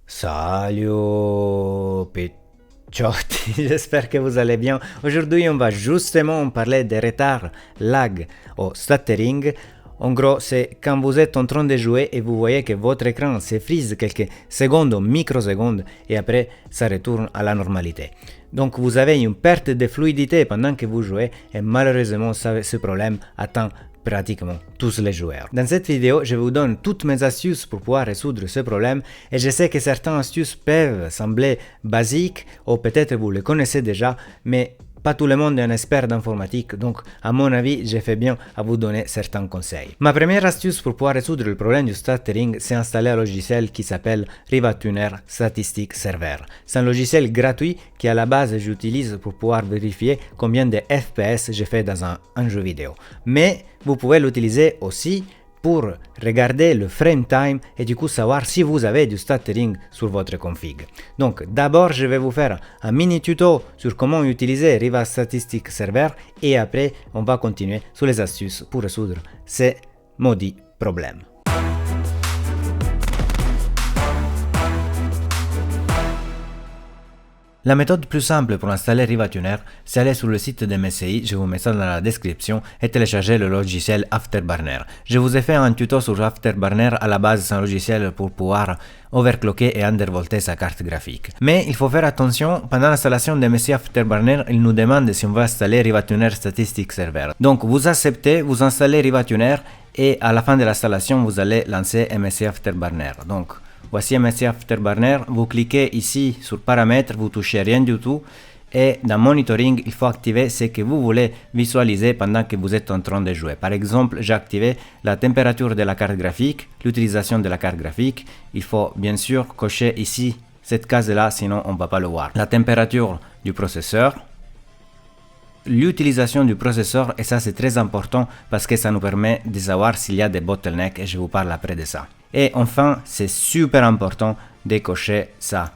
Salut Picciotti, j'espère que vous allez bien. Aujourd'hui, on va justement parler des retards, lag au stuttering. En gros, c'est quand vous êtes en train de jouer et vous voyez que votre écran se frise quelques secondes ou microsecondes et après ça retourne à la normalité. Donc vous avez une perte de fluidité pendant que vous jouez et malheureusement ce problème atteint pratiquement tous les joueurs. Dans cette vidéo, je vous donne toutes mes astuces pour pouvoir résoudre ce problème et je sais que certaines astuces peuvent sembler basiques ou peut-être vous les connaissez déjà, mais pas tout le monde est un expert d'informatique, donc à mon avis, j'ai fait bien à vous donner certains conseils. Ma première astuce pour pouvoir résoudre le problème du stuttering, c'est installer un logiciel qui s'appelle RivaTuner Statistic Server. C'est un logiciel gratuit qui à la base j'utilise pour pouvoir vérifier combien de FPS j'ai fait dans un jeu vidéo. Mais vous pouvez l'utiliser aussi pour regarder le frame time et du coup savoir si vous avez du stuttering sur votre config. Donc d'abord je vais vous faire un mini tuto sur comment utiliser Riva Statistic Server et après on va continuer sur les astuces pour résoudre ces maudits problèmes. La méthode plus simple pour installer RivaTuner, c'est aller sur le site de MSI, je vous mets ça dans la description, et télécharger le logiciel Afterburner. Je vous ai fait un tuto sur Afterburner, à la base c'est un logiciel pour pouvoir overclocker et undervolter sa carte graphique. Mais il faut faire attention, pendant l'installation de MSI Afterburner, il nous demande si on va installer RivaTuner Statistic Server. Donc vous acceptez, vous installez RivaTuner et à la fin de l'installation, vous allez lancer MSI Afterburner. Donc voici MSI Afterburner, vous cliquez ici sur paramètres, vous touchez rien du tout et dans monitoring, il faut activer ce que vous voulez visualiser pendant que vous êtes en train de jouer. Par exemple, j'ai activé la température de la carte graphique, l'utilisation de la carte graphique. Il faut bien sûr cocher ici cette case-là, sinon on ne va pas le voir. La température du processeur, l'utilisation du processeur, et ça c'est très important parce que ça nous permet de savoir s'il y a des bottlenecks et je vous parle après de ça. Et enfin, c'est super important de cocher ça.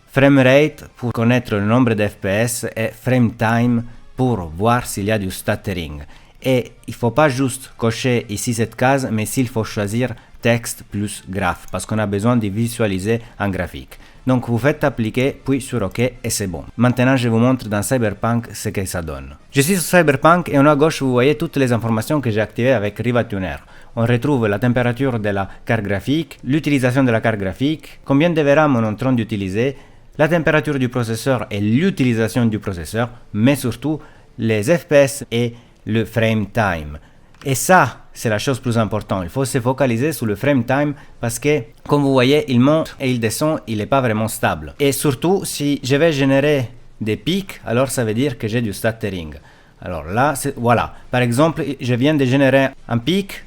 Framerate pour connaître le nombre de FPS et frame time pour voir s'il y a du stuttering. Et il ne faut pas juste cocher ici cette case, mais s'il faut choisir texte plus graphe parce qu'on a besoin de visualiser en graphique. Donc vous faites appliquer, puis sur OK et c'est bon. Maintenant je vous montre dans Cyberpunk ce que ça donne. Je suis sur Cyberpunk et en haut à gauche vous voyez toutes les informations que j'ai activées avec RivaTuner. On retrouve la température de la carte graphique, l'utilisation de la carte graphique, combien de VRAM on est en train d'utiliser, la température du processeur et l'utilisation du processeur, mais surtout les FPS et le frame time. Et ça, c'est la chose plus importante. Il faut se focaliser sur le frame time parce que, comme vous voyez, il monte et il descend, il n'est pas vraiment stable. Et surtout, si je vais générer des pics, alors ça veut dire que j'ai du stuttering. Alors là, voilà. Par exemple, je viens de générer un pic,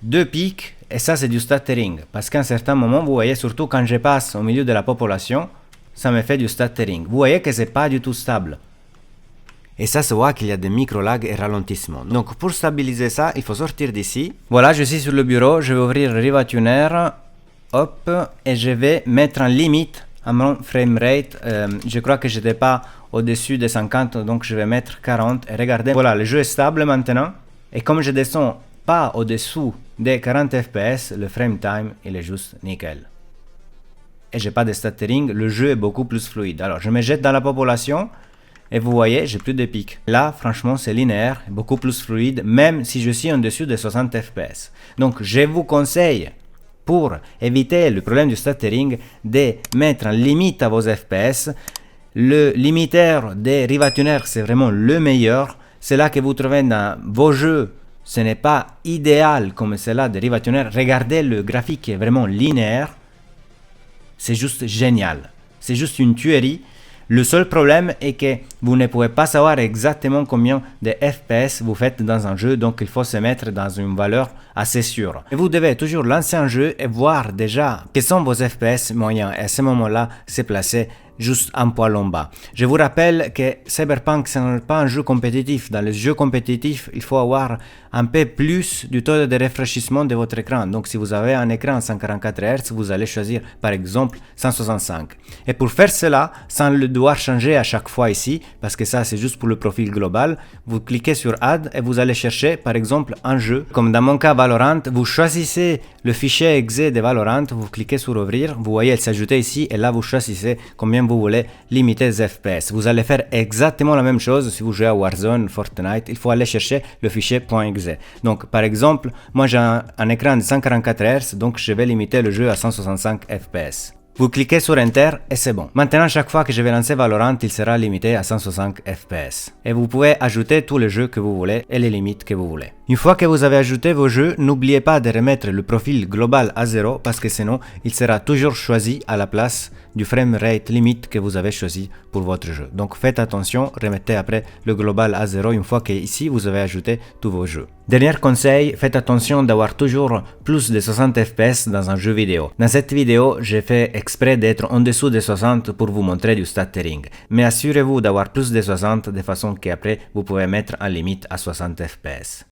deux pics, et ça c'est du stuttering. Parce qu'à un certain moment, vous voyez, surtout quand je passe au milieu de la population, ça me fait du stuttering. Vous voyez que c'est pas du tout stable. Et ça se voit qu'il y a des micro-lags et ralentissements. Donc pour stabiliser ça, il faut sortir d'ici. Voilà, je suis sur le bureau, je vais ouvrir RivaTuner. Hop, et je vais mettre en limite à mon framerate. Je crois que je n'étais pas au-dessus de 50, donc je vais mettre 40. Et regardez, voilà, le jeu est stable maintenant. Et comme je descends pas au-dessous des 40 FPS, le frame time, il est juste nickel. Et j'ai pas de stuttering, le jeu est beaucoup plus fluide. Alors je me jette dans la population. Et vous voyez, j'ai plus de pics. Là, franchement, c'est linéaire, beaucoup plus fluide, même si je suis en dessous de 60 FPS. Donc, je vous conseille, pour éviter le problème du stuttering, de mettre en limite à vos FPS. Le limiteur de RivaTuner, c'est vraiment le meilleur. C'est là que vous trouvez dans vos jeux. Ce n'est pas idéal comme celle-là de RivaTuner. Regardez, le graphique est vraiment linéaire. C'est juste génial. C'est juste une tuerie. Le seul problème est que vous ne pouvez pas savoir exactement combien de FPS vous faites dans un jeu, donc il faut se mettre dans une valeur assez sûre. Et vous devez toujours lancer un jeu et voir déjà quels sont vos FPS moyens. Et à ce moment-là, c'est placé juste un poil en bas. Je vous rappelle que Cyberpunk, ce n'est pas un jeu compétitif. Dans les jeux compétitifs, il faut avoir un peu plus du taux de rafraîchissement de votre écran. Donc si vous avez un écran 144 Hz, vous allez choisir par exemple 165. Et pour faire cela, sans le devoir changer à chaque fois ici, parce que ça c'est juste pour le profil global. Vous cliquez sur Add et vous allez chercher par exemple un jeu. Comme dans mon cas Valorant, vous choisissez le fichier exe de Valorant, vous cliquez sur Ouvrir, vous voyez elle s'ajoute ici et là vous choisissez combien vous voulez limiter les FPS. Vous allez faire exactement la même chose si vous jouez à Warzone, Fortnite, il faut aller chercher le fichier .exe. Donc par exemple, moi j'ai un écran de 144 Hz, donc je vais limiter le jeu à 165 FPS. Vous cliquez sur Enter et c'est bon. Maintenant, chaque fois que je vais lancer Valorant, il sera limité à 165 FPS. Et vous pouvez ajouter tous les jeux que vous voulez et les limites que vous voulez. Une fois que vous avez ajouté vos jeux, n'oubliez pas de remettre le profil global à 0 parce que sinon, il sera toujours choisi à la place du framerate limite que vous avez choisi pour votre jeu. Donc faites attention, remettez après le global à 0 une fois que ici vous avez ajouté tous vos jeux. Dernier conseil, faites attention d'avoir toujours plus de 60 FPS dans un jeu vidéo. Dans cette vidéo, j'ai fait exprès d'être en dessous de 60 pour vous montrer du stuttering. Mais assurez-vous d'avoir plus de 60 de façon qu'après vous pouvez mettre en limite à 60 FPS.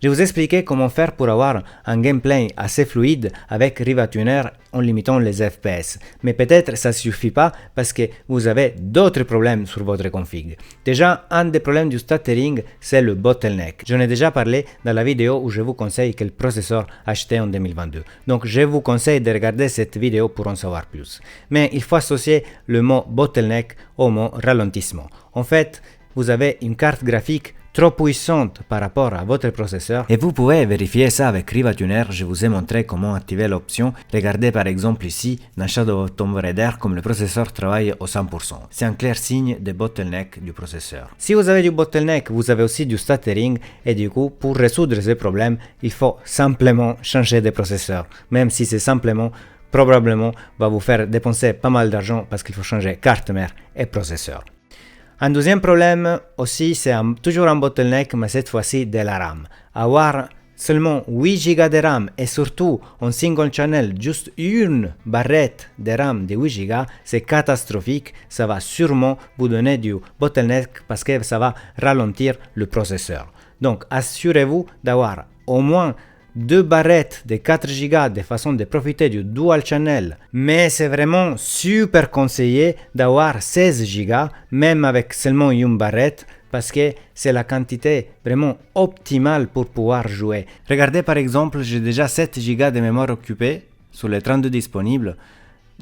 Je vous expliquais comment faire pour avoir un gameplay assez fluide avec RivaTuner en limitant les FPS. Mais peut-être ça ne suffit pas parce que vous avez d'autres problèmes sur votre config. Déjà, un des problèmes du stuttering, c'est le bottleneck. J'en ai déjà parlé dans la vidéo où je vous conseille quel processeur acheter en 2022. Donc je vous conseille de regarder cette vidéo pour en savoir plus. Mais il faut associer le mot bottleneck au mot ralentissement. En fait, vous avez une carte graphique trop puissante par rapport à votre processeur et vous pouvez vérifier ça avec RivaTuner. Je vous ai montré comment activer l'option. Regardez par exemple ici dans Shadow of Tomb Raider comme le processeur travaille au 100%. C'est un clair signe de bottleneck du processeur. Si vous avez du bottleneck, vous avez aussi du stuttering et du coup pour résoudre ces problèmes, il faut simplement changer de processeur. Même si c'est simplement, probablement va vous faire dépenser pas mal d'argent parce qu'il faut changer carte mère et processeur. Un deuxième problème aussi, c'est toujours un bottleneck, mais cette fois-ci de la RAM. Avoir seulement 8 Go de RAM et surtout en single channel, juste une barrette de RAM de 8 Go, c'est catastrophique. Ça va sûrement vous donner du bottleneck parce que ça va ralentir le processeur. Donc, assurez-vous d'avoir au moins 2 barrettes de 4 Go de façon de profiter du dual channel, mais c'est vraiment super conseillé d'avoir 16 Go même avec seulement une barrette parce que c'est la quantité vraiment optimale pour pouvoir jouer. Regardez par exemple, j'ai déjà 7 Go de mémoire occupée sur les 32 disponibles.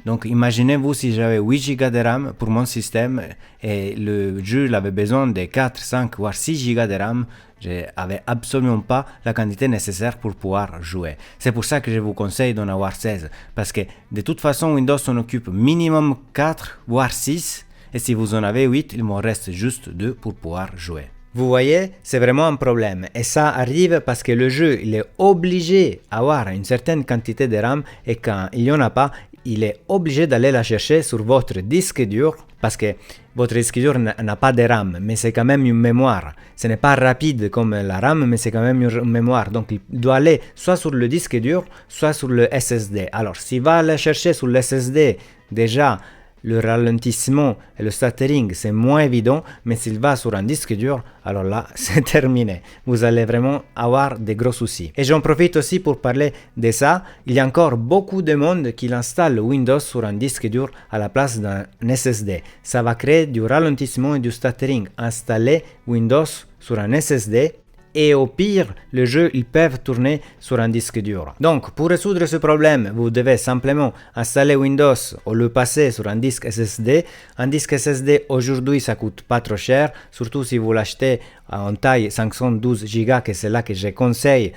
Donc imaginez-vous si j'avais 8 Go de RAM pour mon système et le jeu avait besoin de 4, 5 voire 6 Go de RAM. Je n'avais absolument pas la quantité nécessaire pour pouvoir jouer. C'est pour ça que je vous conseille d'en avoir 16. Parce que de toute façon, Windows en occupe minimum 4 voire 6. Et si vous en avez 8, il m'en reste juste 2 pour pouvoir jouer. Vous voyez, c'est vraiment un problème. Et ça arrive parce que le jeu il est obligé d'avoir une certaine quantité de RAM. Et quand il n'y en a pas, il est obligé d'aller la chercher sur votre disque dur parce que votre disque dur n'a pas de RAM, mais c'est quand même une mémoire. Ce n'est pas rapide comme la RAM, mais c'est quand même une mémoire. Donc il doit aller soit sur le disque dur, soit sur le SSD. Alors s'il va aller chercher sur le SSD, déjà le ralentissement et le stuttering c'est moins évident, mais s'il va sur un disque dur, alors là c'est terminé. Vous allez vraiment avoir des gros soucis. Et j'en profite aussi pour parler de ça. Il y a encore beaucoup de monde qui installe Windows sur un disque dur à la place d'un SSD. Ça va créer du ralentissement et du stuttering. Installer Windows sur un SSD. Et au pire, les jeux ils peuvent tourner sur un disque dur. Donc, pour résoudre ce problème, vous devez simplement installer Windows ou le passer sur un disque SSD. Un disque SSD aujourd'hui, ça coûte pas trop cher, surtout si vous l'achetez en taille 512 Go, que c'est là que je conseille,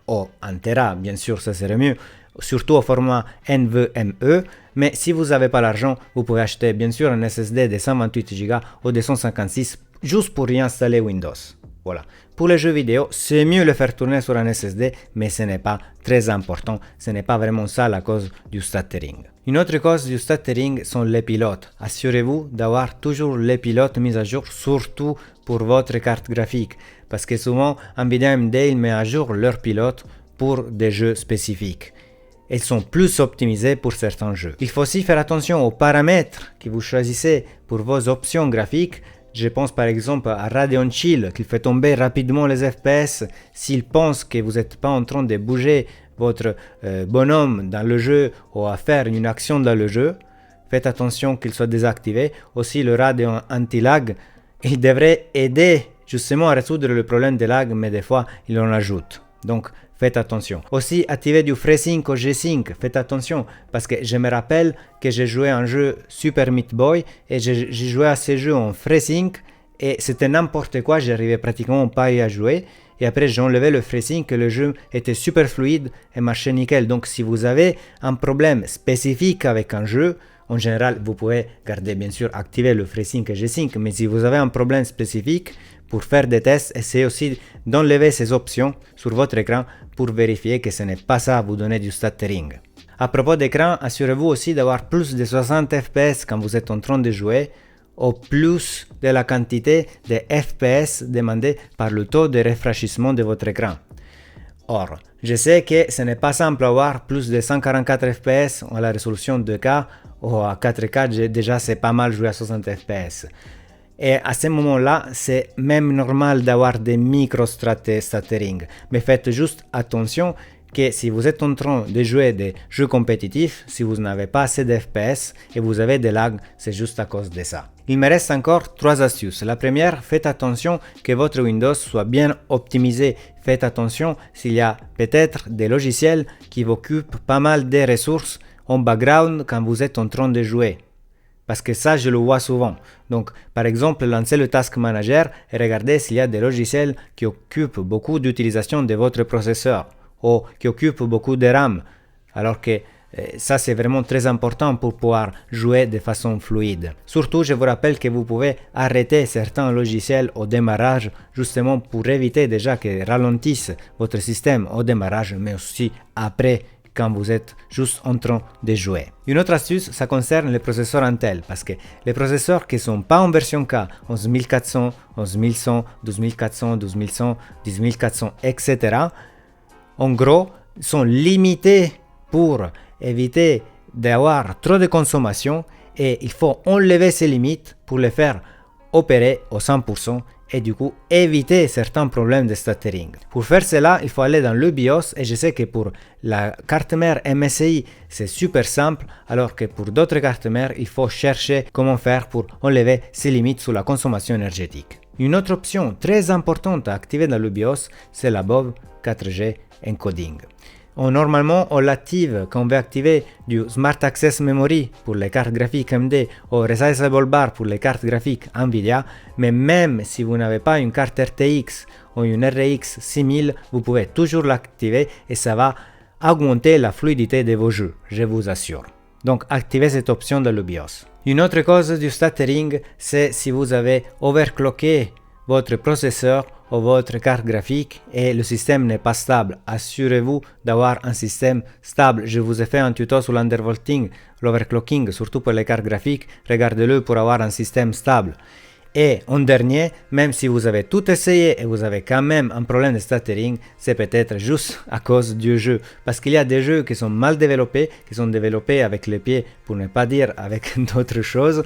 ou 1 Tera, bien sûr, ça serait mieux, surtout au format NVMe. Mais si vous n'avez pas l'argent, vous pouvez acheter bien sûr un SSD de 128 Go ou de 156 juste pour y installer Windows. Voilà. Pour les jeux vidéo, c'est mieux le faire tourner sur un SSD, mais ce n'est pas très important. Ce n'est pas vraiment ça la cause du stuttering. Une autre cause du stuttering sont les pilotes. Assurez-vous d'avoir toujours les pilotes mis à jour, surtout pour votre carte graphique. Parce que souvent, Nvidia AMD il met à jour leurs pilotes pour des jeux spécifiques. Ils sont plus optimisés pour certains jeux. Il faut aussi faire attention aux paramètres que vous choisissez pour vos options graphiques. Je pense par exemple à Radeon Chill qui fait tomber rapidement les FPS s'il pense que vous n'êtes pas en train de bouger votre bonhomme dans le jeu ou à faire une action dans le jeu. faites attention qu'il soit désactivé. Aussi le radio anti-lag, il devrait aider justement à résoudre le problème de lag, mais des fois il en ajoute. Donc faites attention. Aussi activez du FreeSync au G-Sync, faites attention parce que je me rappelle que j'ai joué un jeu Super Meat Boy et j'ai joué à ce jeu en FreeSync et c'était n'importe quoi, j'arrivais pratiquement pas à y jouer. Et après j'ai enlevé le FreeSync et le jeu était super fluide et marchait nickel. Donc si vous avez un problème spécifique avec un jeu, en général vous pouvez garder bien sûr activer le FreeSync et G-Sync, mais si vous avez un problème spécifique, pour faire des tests, essayez aussi d'enlever ces options sur votre écran pour vérifier que ce n'est pas ça à vous donner du stuttering. À propos d'écran, assurez-vous aussi d'avoir plus de 60 fps quand vous êtes en train de jouer, au plus de la quantité de FPS demandée par le taux de rafraîchissement de votre écran. Or, je sais que ce n'est pas simple d'avoir plus de 144 fps à la résolution 2K ou à 4K, déjà c'est pas mal jouer à 60 fps. Et à ce moment-là, c'est même normal d'avoir des micro-stuttering. Mais faites juste attention que si vous êtes en train de jouer des jeux compétitifs, si vous n'avez pas assez de FPS et vous avez des lags, c'est juste à cause de ça. Il me reste encore 3 astuces. La première, faites attention que votre Windows soit bien optimisé. Faites attention s'il y a peut-être des logiciels qui vous occupent pas mal de ressources en background quand vous êtes en train de jouer. Parce que ça, je le vois souvent. Donc, par exemple, lancez le Task Manager et regardez s'il y a des logiciels qui occupent beaucoup d'utilisation de votre processeur ou qui occupent beaucoup de RAM. Alors que ça, c'est vraiment très important pour pouvoir jouer de façon fluide. Surtout, je vous rappelle que vous pouvez arrêter certains logiciels au démarrage, justement pour éviter déjà qu'ils ralentissent votre système au démarrage, mais aussi après, quand vous êtes juste en train de jouer. Une autre astuce, ça concerne les processeurs Intel, parce que les processeurs qui ne sont pas en version K, 11400, 11100, 12400, 12100, 10400, etc., en gros, sont limités pour éviter d'avoir trop de consommation et il faut enlever ces limites pour les faire opérer au 100% et du coup éviter certains problèmes de stuttering. Pour faire cela, il faut aller dans le BIOS et je sais que pour la carte mère MSI c'est super simple, alors que pour d'autres cartes mères il faut chercher comment faire pour enlever ces limites sur la consommation énergétique. Une autre option très importante à activer dans le BIOS, c'est la BOV 4G Encoding. Normalement, on l'active quand on veut activer du Smart Access Memory pour les cartes graphiques AMD ou Resizable Bar pour les cartes graphiques Nvidia, mais même si vous n'avez pas une carte RTX ou une RX 6000, vous pouvez toujours l'activer et ça va augmenter la fluidité de vos jeux, je vous assure. Donc activez cette option dans le BIOS. Une autre cause du stuttering, c'est si vous avez overclocké votre processeur ou votre carte graphique et le système n'est pas stable. Assurez-vous d'avoir un système stable. Je vous ai fait un tuto sur l'undervolting, l'overclocking, surtout pour les cartes graphiques. Regardez-le pour avoir un système stable. Et en dernier, même si vous avez tout essayé et vous avez quand même un problème de stuttering, c'est peut-être juste à cause du jeu. Parce qu'il y a des jeux qui sont mal développés, qui sont développés avec les pieds, pour ne pas dire avec d'autres choses.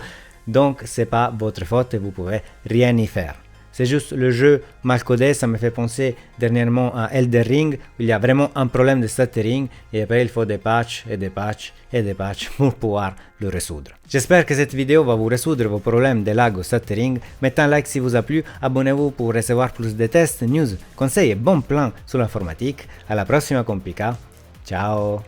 Donc, c'est pas votre faute et vous pouvez rien y faire. C'est juste le jeu mal codé, ça me fait penser dernièrement à Elden Ring, où il y a vraiment un problème de stuttering et après il faut des patchs et des patchs et des patchs pour pouvoir le résoudre. J'espère que cette vidéo va vous résoudre vos problèmes de lag ou stuttering. Mettez un like si vous a plu, abonnez-vous pour recevoir plus de tests, news, conseils et bons plans sur l'informatique. À la prochaine Complica. Ciao.